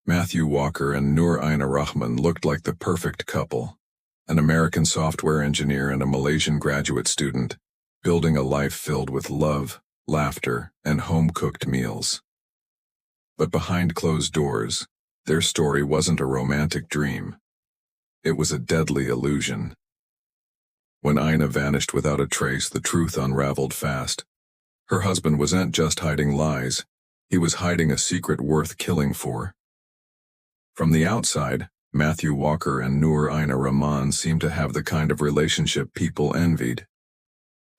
Matthew Walker and Noor Aina Rahman looked like the perfect couple, an American software engineer and a Malaysian graduate student, building a life filled with love, laughter, and home-cooked meals. But behind closed doors, their story wasn't a romantic dream. It was a deadly illusion. When Aina vanished without a trace, the truth unraveled fast. Her husband wasn't just hiding lies, he was hiding a secret worth killing for. From the outside, Matthew Walker and Noor Aina Rahman seemed to have the kind of relationship people envied.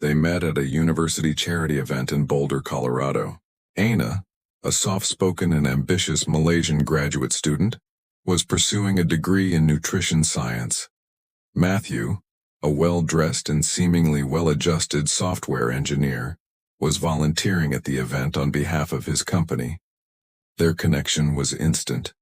They met at a university charity event in Boulder, Colorado. Aina, a soft-spoken and ambitious Malaysian graduate student, was pursuing a degree in nutrition science. Matthew, a well-dressed and seemingly well-adjusted software engineer, was volunteering at the event on behalf of his company. Their connection was instant.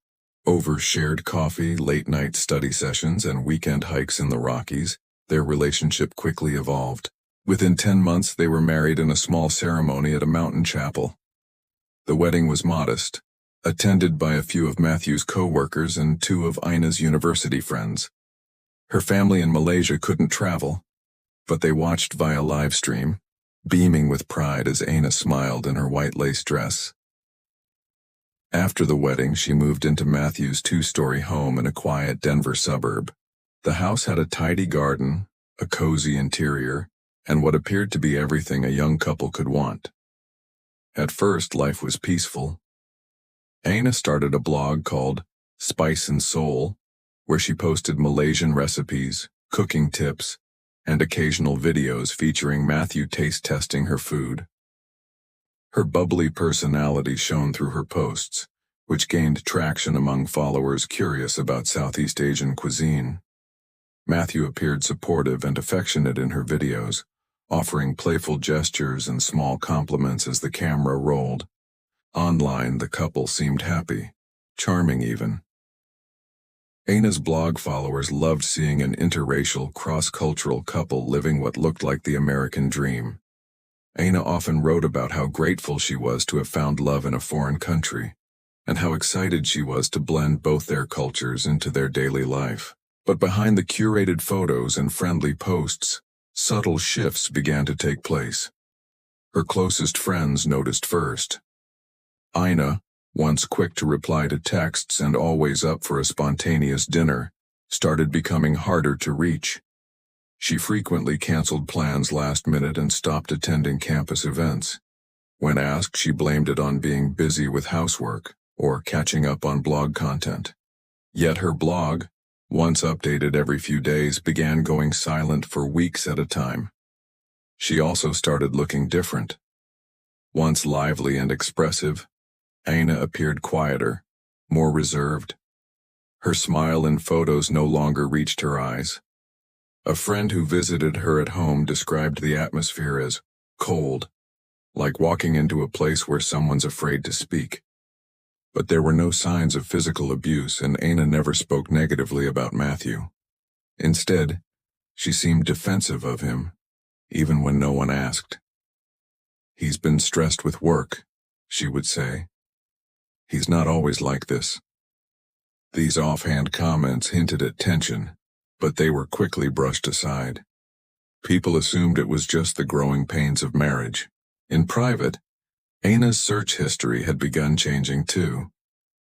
Over shared coffee, late-night study sessions, and weekend hikes in the Rockies, their relationship quickly evolved. Within 10 months, they were married in a small ceremony at a mountain chapel. The wedding was modest, attended by a few of Matthew's co-workers and 2 of Aina's university friends. Her family in Malaysia couldn't travel, but they watched via live stream, beaming with pride as Aina smiled in her white lace dress. After the wedding, she moved into Matthew's 2-story home in a quiet Denver suburb. The house had a tidy garden, a cozy interior, and what appeared to be everything a young couple could want. At first, life was peaceful. Aina started a blog called Spice and Soul, where she posted Malaysian recipes, cooking tips, and occasional videos featuring Matthew taste testing her food. Her bubbly personality shone through her posts, which gained traction among followers curious about Southeast Asian cuisine. Matthew appeared supportive and affectionate in her videos, offering playful gestures and small compliments as the camera rolled. Online, the couple seemed happy, charming even. Aina's blog followers loved seeing an interracial, cross-cultural couple living what looked like the American dream. Aina often wrote about how grateful she was to have found love in a foreign country, and how excited she was to blend both their cultures into their daily life. But behind the curated photos and friendly posts, subtle shifts began to take place. Her closest friends noticed first. Aina, once quick to reply to texts and always up for a spontaneous dinner, started becoming harder to reach. She frequently canceled plans last minute and stopped attending campus events. When asked, she blamed it on being busy with housework or catching up on blog content. Yet her blog, once updated every few days, began going silent for weeks at a time. She also started looking different. Once lively and expressive, Aina appeared quieter, more reserved. Her smile in photos no longer reached her eyes. A friend who visited her at home described the atmosphere as cold, like walking into a place where someone's afraid to speak. But there were no signs of physical abuse, and Aina never spoke negatively about Matthew. Instead, she seemed defensive of him, even when no one asked. "He's been stressed with work," she would say. "He's not always like this." These offhand comments hinted at tension, but they were quickly brushed aside. People assumed it was just the growing pains of marriage. In private, Aina's search history had begun changing too.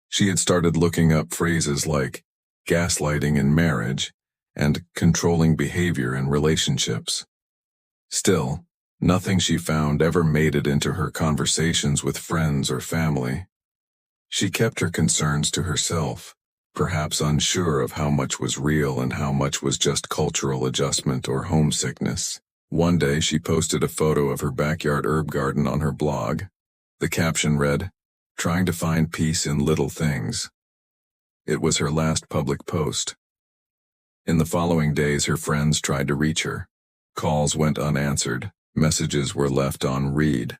She had started looking up phrases like gaslighting in marriage and controlling behavior in relationships. Still, nothing she found ever made it into her conversations with friends or family. She kept her concerns to herself, perhaps unsure of how much was real and how much was just cultural adjustment or homesickness. One day she posted a photo of her backyard herb garden on her blog. The caption read, "Trying to find peace in little things." It was her last public post. In the following days, her friends tried to reach her. Calls went unanswered, messages were left on read.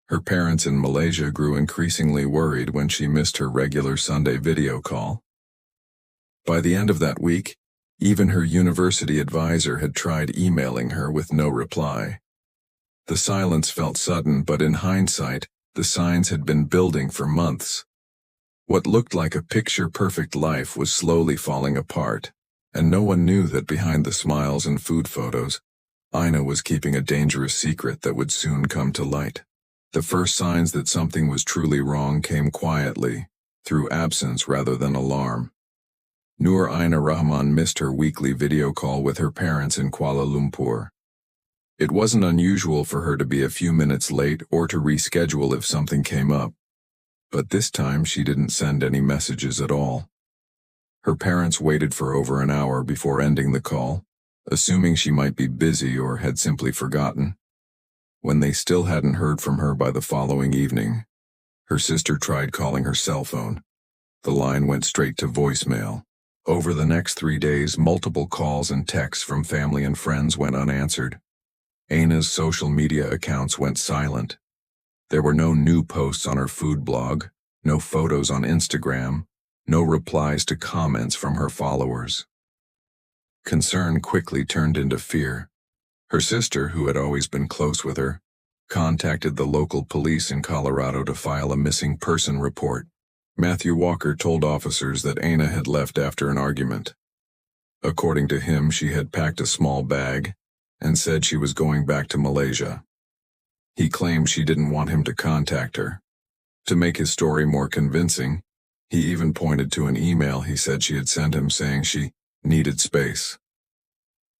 Her parents in Malaysia grew increasingly worried when she missed her regular Sunday video call. By the end of that week, even her university advisor had tried emailing her with no reply. The silence felt sudden, but in hindsight, the signs had been building for months. What looked like a picture-perfect life was slowly falling apart, and no one knew that behind the smiles and food photos, Ina was keeping a dangerous secret that would soon come to light. The first signs that something was truly wrong came quietly, through absence rather than alarm. Nur Ina Rahman missed her weekly video call with her parents in Kuala Lumpur. It wasn't unusual for her to be a few minutes late or to reschedule if something came up. But this time she didn't send any messages at all. Her parents waited for over an hour before ending the call, assuming she might be busy or had simply forgotten. When they still hadn't heard from her by the following evening, her sister tried calling her cell phone. The line went straight to voicemail. Over the next 3 days, multiple calls and texts from family and friends went unanswered. Ina's social media accounts went silent. There were no new posts on her food blog, no photos on Instagram, no replies to comments from her followers. Concern quickly turned into fear. Her sister, who had always been close with her, contacted the local police in Colorado to file a missing person report. Matthew Walker told officers that Ina had left after an argument. According to him, she had packed a small bag and said she was going back to Malaysia. He claimed she didn't want him to contact her. To make his story more convincing, he even pointed to an email he said she had sent him saying she needed space.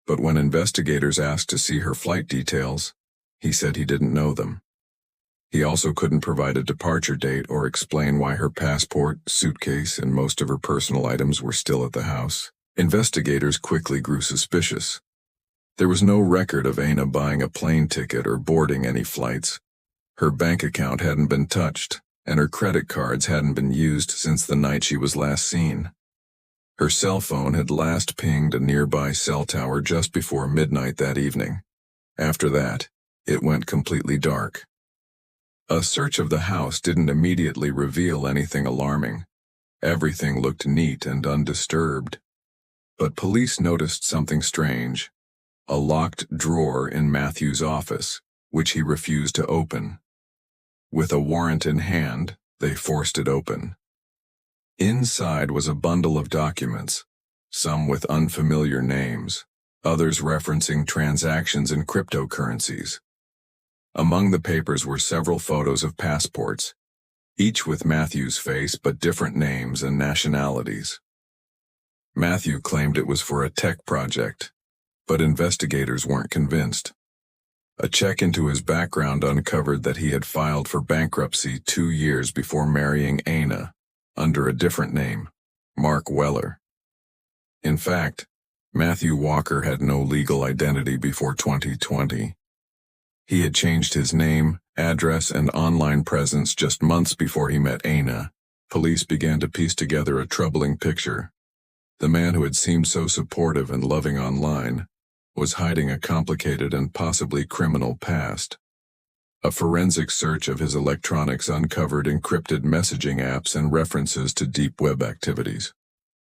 But when investigators asked to see her flight details, he said he didn't know them. He also couldn't provide a departure date or explain why her passport, suitcase, and most of her personal items were still at the house. Investigators quickly grew suspicious. There was no record of Ina buying a plane ticket or boarding any flights. Her bank account hadn't been touched, and her credit cards hadn't been used since the night she was last seen. Her cell phone had last pinged a nearby cell tower just before midnight that evening. After that, it went completely dark. A search of the house didn't immediately reveal anything alarming. Everything looked neat and undisturbed. But police noticed something strange. A locked drawer in Matthew's office, which he refused to open. With a warrant in hand, they forced it open. Inside was a bundle of documents, some with unfamiliar names, others referencing transactions in cryptocurrencies. Among the papers were several photos of passports, each with Matthew's face but different names and nationalities. Matthew claimed it was for a tech project, but investigators weren't convinced. A check into his background uncovered that he had filed for bankruptcy 2 years before marrying Ina, under a different name, Mark Weller. In fact, Matthew Walker had no legal identity before 2020. He had changed his name, address, and online presence just months before he met Ina. Police began to piece together a troubling picture. The man who had seemed so supportive and loving online was hiding a complicated and possibly criminal past. A forensic search of his electronics uncovered encrypted messaging apps and references to deep web activities.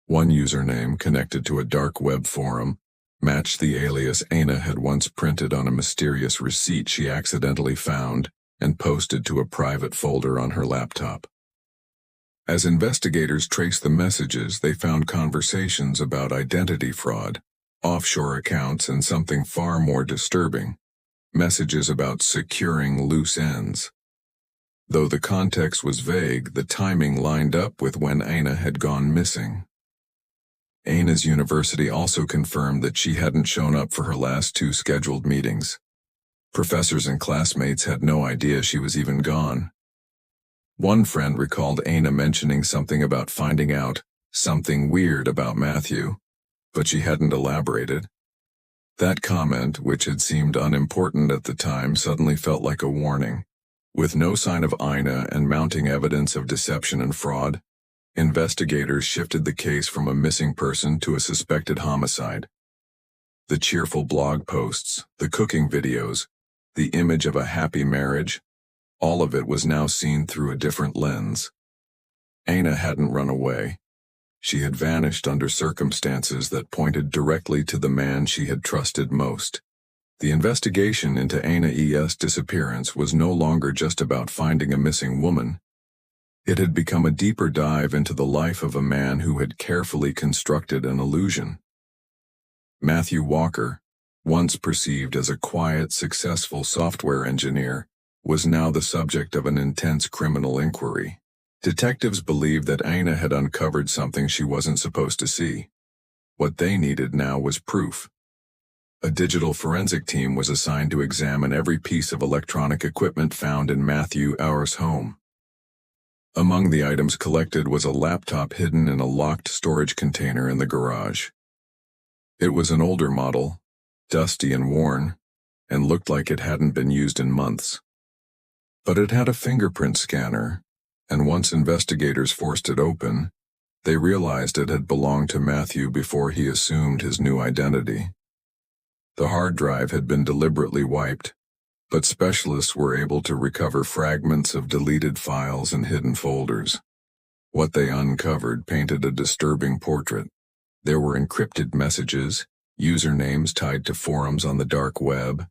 One username, connected to a dark web forum, matched the alias Ina had once printed on a mysterious receipt she accidentally found and posted to a private folder on her laptop. As investigators traced the messages, they found conversations about identity fraud, offshore accounts, and something far more disturbing, messages about securing loose ends. Though the context was vague, the timing lined up with when Ina had gone missing. Ina's university also confirmed that she hadn't shown up for her last 2 scheduled meetings. Professors and classmates had no idea she was even gone. One friend recalled Ina mentioning something about finding out something weird about Matthew, but she hadn't elaborated. That comment, which had seemed unimportant at the time, suddenly felt like a warning. With no sign of Ina and mounting evidence of deception and fraud, investigators shifted the case from a missing person to a suspected homicide. The cheerful blog posts, the cooking videos, the image of a happy marriage, all of it was now seen through a different lens. Ina hadn't run away. She had vanished under circumstances that pointed directly to the man she had trusted most. The investigation into Ina's disappearance was no longer just about finding a missing woman. It had become a deeper dive into the life of a man who had carefully constructed an illusion. Matthew Walker, once perceived as a quiet, successful software engineer, was now the subject of an intense criminal inquiry. Detectives believed that Aina had uncovered something she wasn't supposed to see. What they needed now was proof. A digital forensic team was assigned to examine every piece of electronic equipment found in Matthew Walker's home. Among the items collected was a laptop hidden in a locked storage container in the garage. It was an older model, dusty and worn, and looked like it hadn't been used in months. But it had a fingerprint scanner, and once investigators forced it open, they realized it had belonged to Matthew before he assumed his new identity. The hard drive had been deliberately wiped, but specialists were able to recover fragments of deleted files and hidden folders. What they uncovered painted a disturbing portrait. There were encrypted messages, usernames tied to forums on the dark web,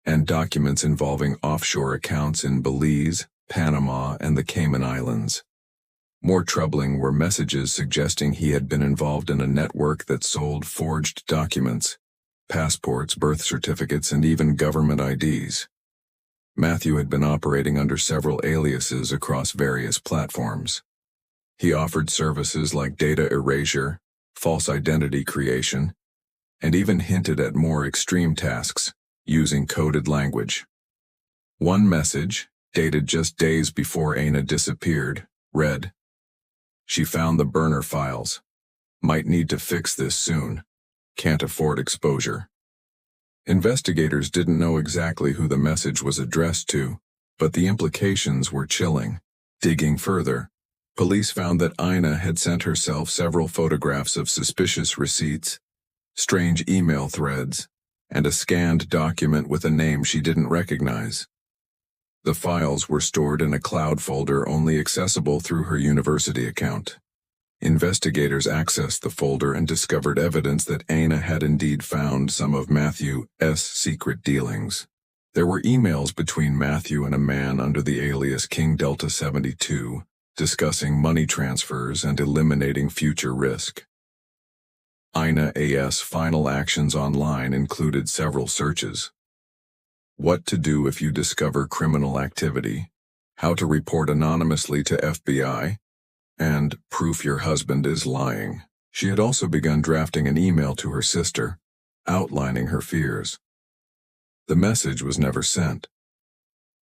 and documents involving offshore accounts in Belize, Panama, and the Cayman Islands. More troubling were messages suggesting he had been involved in a network that sold forged documents, passports, birth certificates, and even government IDs. Matthew had been operating under several aliases across various platforms. He offered services like data erasure, false identity creation, and even hinted at more extreme tasks, using coded language. One message, dated just days before Aina disappeared, read, "She found the burner files. Might need to fix this soon. Can't afford exposure." Investigators didn't know exactly who the message was addressed to, but the implications were chilling. Digging further, police found that Aina had sent herself several photographs of suspicious receipts, strange email threads, and a scanned document with a name she didn't recognize. The files were stored in a cloud folder only accessible through her university account. Investigators accessed the folder and discovered evidence that Aina had indeed found some of Matthew's secret dealings. There were emails between Matthew and a man under the alias King Delta 72, discussing money transfers and eliminating future risk. Aina's final actions online included several searches. What to do if you discover criminal activity, how to report anonymously to FBI, and proof your husband is lying. She had also begun drafting an email to her sister, outlining her fears. The message was never sent.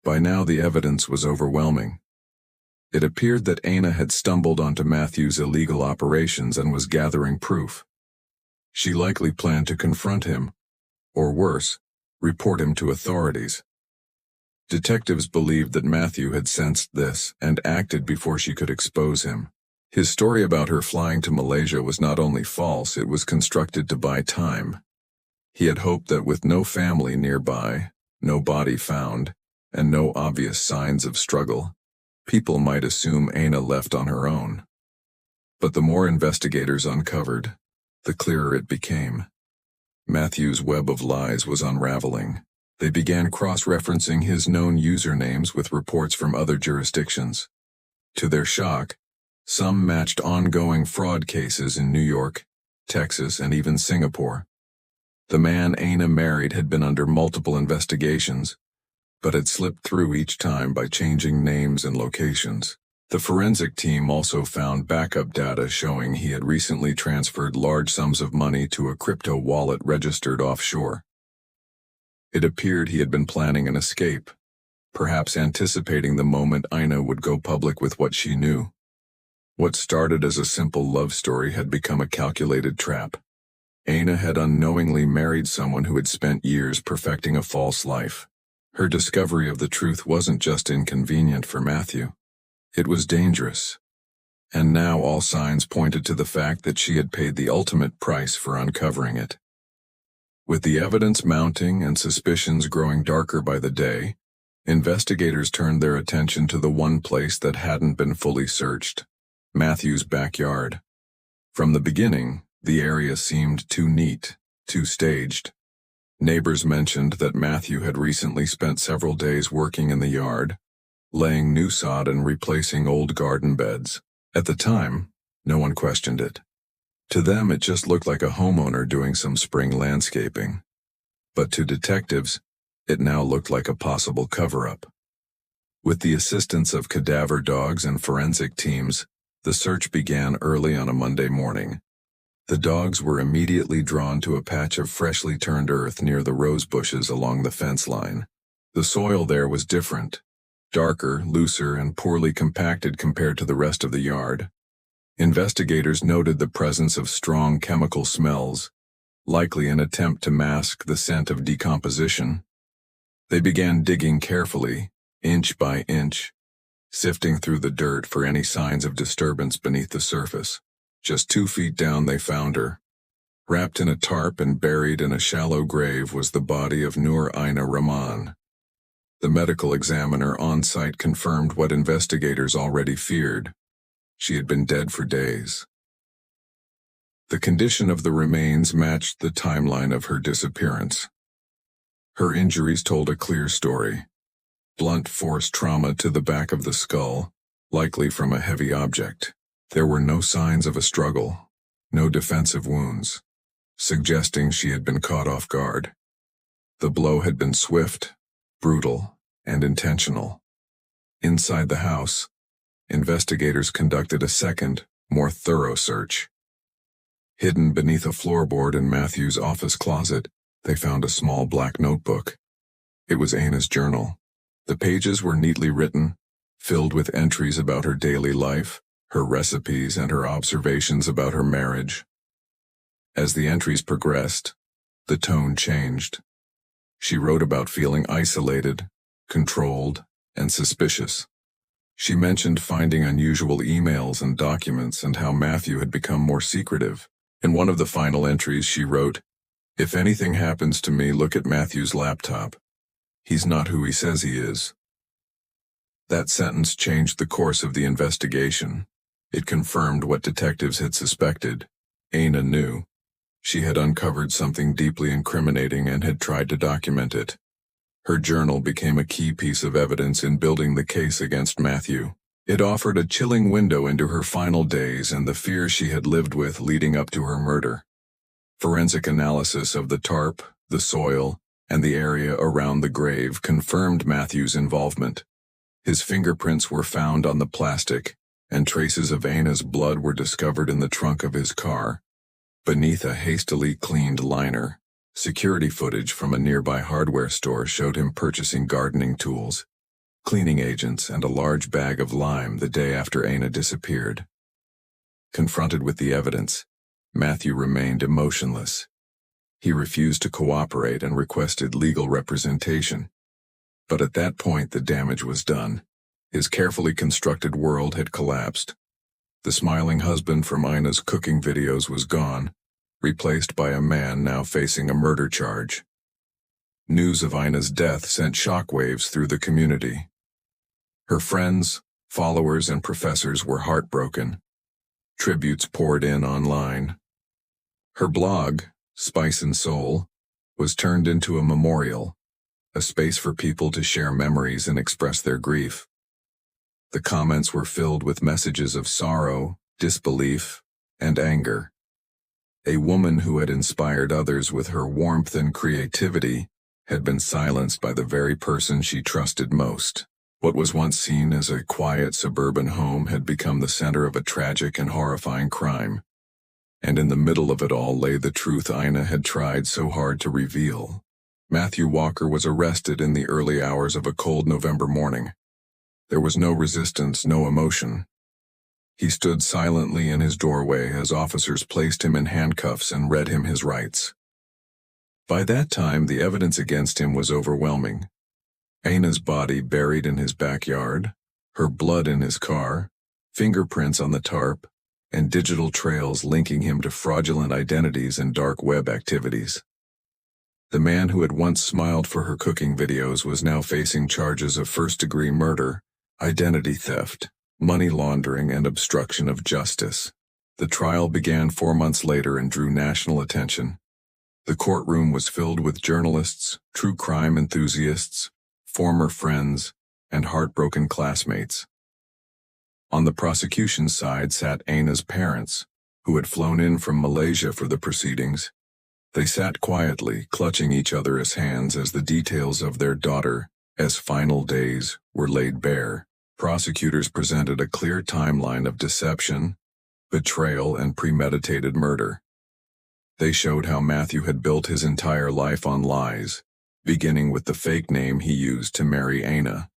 By now the evidence was overwhelming. It appeared that Aina had stumbled onto Matthew's illegal operations and was gathering proof. She likely planned to confront him, or worse, report him to authorities. Detectives believed that Matthew had sensed this and acted before she could expose him. His story about her flying to Malaysia was not only false, it was constructed to buy time. He had hoped that with no family nearby, no body found, and no obvious signs of struggle, people might assume Aina left on her own. But the more investigators uncovered, the clearer it became. Matthew's web of lies was unraveling. They began cross-referencing his known usernames with reports from other jurisdictions. To their shock, some matched ongoing fraud cases in New York, Texas, and even Singapore. The man Aina married had been under multiple investigations, but had slipped through each time by changing names and locations. The forensic team also found backup data showing he had recently transferred large sums of money to a crypto wallet registered offshore. It appeared he had been planning an escape, perhaps anticipating the moment Aina would go public with what she knew. What started as a simple love story had become a calculated trap. Aina had unknowingly married someone who had spent years perfecting a false life. Her discovery of the truth wasn't just inconvenient for Matthew. It was dangerous. And now all signs pointed to the fact that she had paid the ultimate price for uncovering it. With the evidence mounting and suspicions growing darker by the day, investigators turned their attention to the one place that hadn't been fully searched, Matthew's backyard. From the beginning, the area seemed too neat, too staged. Neighbors mentioned that Matthew had recently spent several days working in the yard, laying new sod and replacing old garden beds. At the time, no one questioned it. To them, it just looked like a homeowner doing some spring landscaping. But to detectives, it now looked like a possible cover-up. With the assistance of cadaver dogs and forensic teams, the search began early on a Monday morning. The dogs were immediately drawn to a patch of freshly turned earth near the rose bushes along the fence line. The soil there was different, darker, looser, and poorly compacted compared to the rest of the yard. Investigators noted the presence of strong chemical smells, likely an attempt to mask the scent of decomposition. They began digging carefully, inch by inch, sifting through the dirt for any signs of disturbance beneath the surface. Just 2 feet down they found her. Wrapped in a tarp and buried in a shallow grave was the body of Nur Aina Rahman. The medical examiner on site confirmed what investigators already feared. She had been dead for days. The condition of the remains matched the timeline of her disappearance. Her injuries told a clear story. Blunt force trauma to the back of the skull, likely from a heavy object. There were no signs of a struggle, no defensive wounds, suggesting she had been caught off guard. The blow had been swift, brutal, and intentional. Inside the house, investigators conducted a second, more thorough search. Hidden beneath a floorboard in Matthew's office closet, they found a small black notebook. It was Aina's journal. The pages were neatly written, filled with entries about her daily life, her recipes, and her observations about her marriage. As the entries progressed, the tone changed. She wrote about feeling isolated, controlled, and suspicious. She mentioned finding unusual emails and documents and how Matthew had become more secretive. In one of the final entries she wrote, "If anything happens to me, look at Matthew's laptop. He's not who he says he is." That sentence changed the course of the investigation. It confirmed what detectives had suspected. Aina knew. She had uncovered something deeply incriminating and had tried to document it. Her journal became a key piece of evidence in building the case against Matthew. It offered a chilling window into her final days and the fear she had lived with leading up to her murder. Forensic analysis of the tarp, the soil, and the area around the grave confirmed Matthew's involvement. His fingerprints were found on the plastic, and traces of Aina's blood were discovered in the trunk of his car. Beneath a hastily cleaned liner, security footage from a nearby hardware store showed him purchasing gardening tools, cleaning agents, and a large bag of lime the day after Aina disappeared. Confronted with the evidence, Matthew remained emotionless. He refused to cooperate and requested legal representation. But at that point the damage was done. His carefully constructed world had collapsed. The smiling husband from Aina's cooking videos was gone, replaced by a man now facing a murder charge. News of Aina's death sent shockwaves through the community. Her friends, followers, and professors were heartbroken. Tributes poured in online. Her blog, Spice and Soul, was turned into a memorial, a space for people to share memories and express their grief. The comments were filled with messages of sorrow, disbelief, and anger. A woman who had inspired others with her warmth and creativity had been silenced by the very person she trusted most. What was once seen as a quiet suburban home had become the center of a tragic and horrifying crime. And in the middle of it all lay the truth Aina had tried so hard to reveal. Matthew Walker was arrested in the early hours of a cold November morning. There was no resistance, no emotion. He stood silently in his doorway as officers placed him in handcuffs and read him his rights. By that time, the evidence against him was overwhelming. Aina's body buried in his backyard, her blood in his car, fingerprints on the tarp, and digital trails linking him to fraudulent identities and dark web activities. The man who had once smiled for her cooking videos was now facing charges of first-degree murder, identity theft, money laundering, and obstruction of justice. The trial began 4 months later and drew national attention. The courtroom was filled with journalists, true crime enthusiasts, former friends, and heartbroken classmates. On the prosecution side sat Aina's parents, who had flown in from Malaysia for the proceedings. They sat quietly, clutching each other's hands as the details of their daughter's final days were laid bare. Prosecutors presented a clear timeline of deception, betrayal, and premeditated murder. They showed how Matthew had built his entire life on lies, beginning with the fake name he used to marry Aina.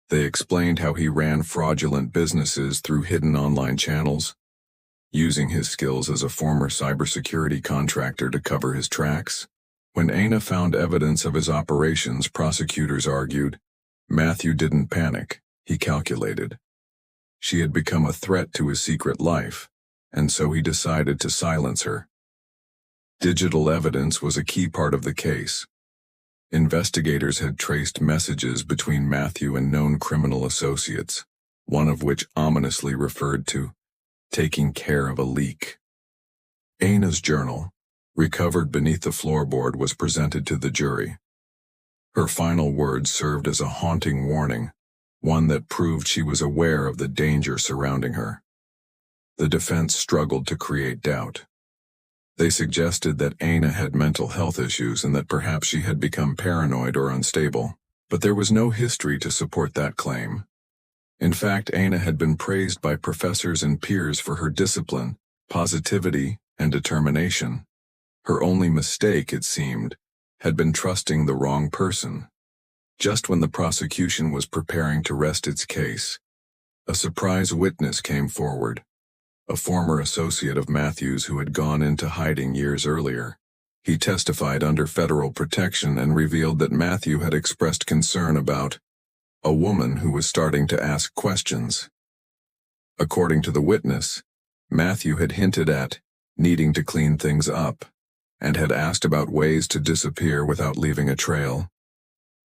They explained how he ran fraudulent businesses through hidden online channels, using his skills as a former cybersecurity contractor to cover his tracks. When Aina found evidence of his operations, prosecutors argued, Matthew didn't panic, he calculated. She had become a threat to his secret life, and so he decided to silence her. Digital evidence was a key part of the case. Investigators had traced messages between Matthew and known criminal associates, one of which ominously referred to taking care of a leak. Aina's journal, recovered beneath the floorboard, was presented to the jury. Her final words served as a haunting warning, one that proved she was aware of the danger surrounding her. The defense struggled to create doubt. They suggested that Aina had mental health issues and that perhaps she had become paranoid or unstable, but there was no history to support that claim. In fact, Aina had been praised by professors and peers for her discipline, positivity, and determination. Her only mistake, it seemed, had been trusting the wrong person. Just when the prosecution was preparing to rest its case, a surprise witness came forward. A former associate of Matthew's who had gone into hiding years earlier. He testified under federal protection and revealed that Matthew had expressed concern about a woman who was starting to ask questions. According to the witness, Matthew had hinted at needing to clean things up and had asked about ways to disappear without leaving a trail.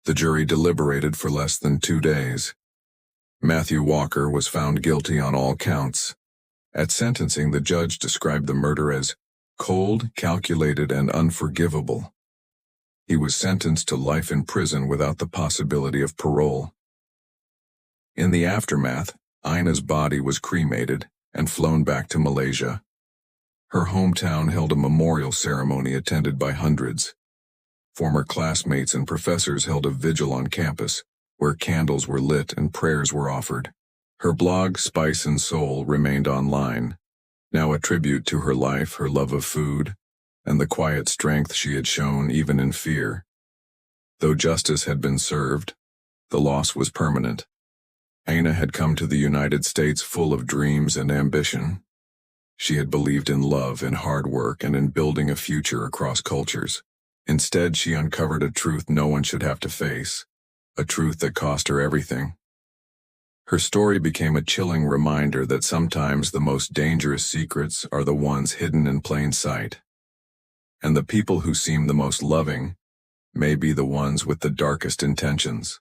The jury deliberated for less than 2 days. Matthew Walker was found guilty on all counts. At sentencing, the judge described the murder as cold, calculated, and unforgivable. He was sentenced to life in prison without the possibility of parole. In the aftermath, Aina's body was cremated and flown back to Malaysia. Her hometown held a memorial ceremony attended by hundreds. Former classmates and professors held a vigil on campus, where candles were lit and prayers were offered. Her blog, Spice and Soul, remained online, now a tribute to her life, her love of food, and the quiet strength she had shown even in fear. Though justice had been served, the loss was permanent. Aina had come to the United States full of dreams and ambition. She had believed in love, in hard work, and in building a future across cultures. Instead, she uncovered a truth no one should have to face, a truth that cost her everything. Her story became a chilling reminder that sometimes the most dangerous secrets are the ones hidden in plain sight. And the people who seem the most loving may be the ones with the darkest intentions.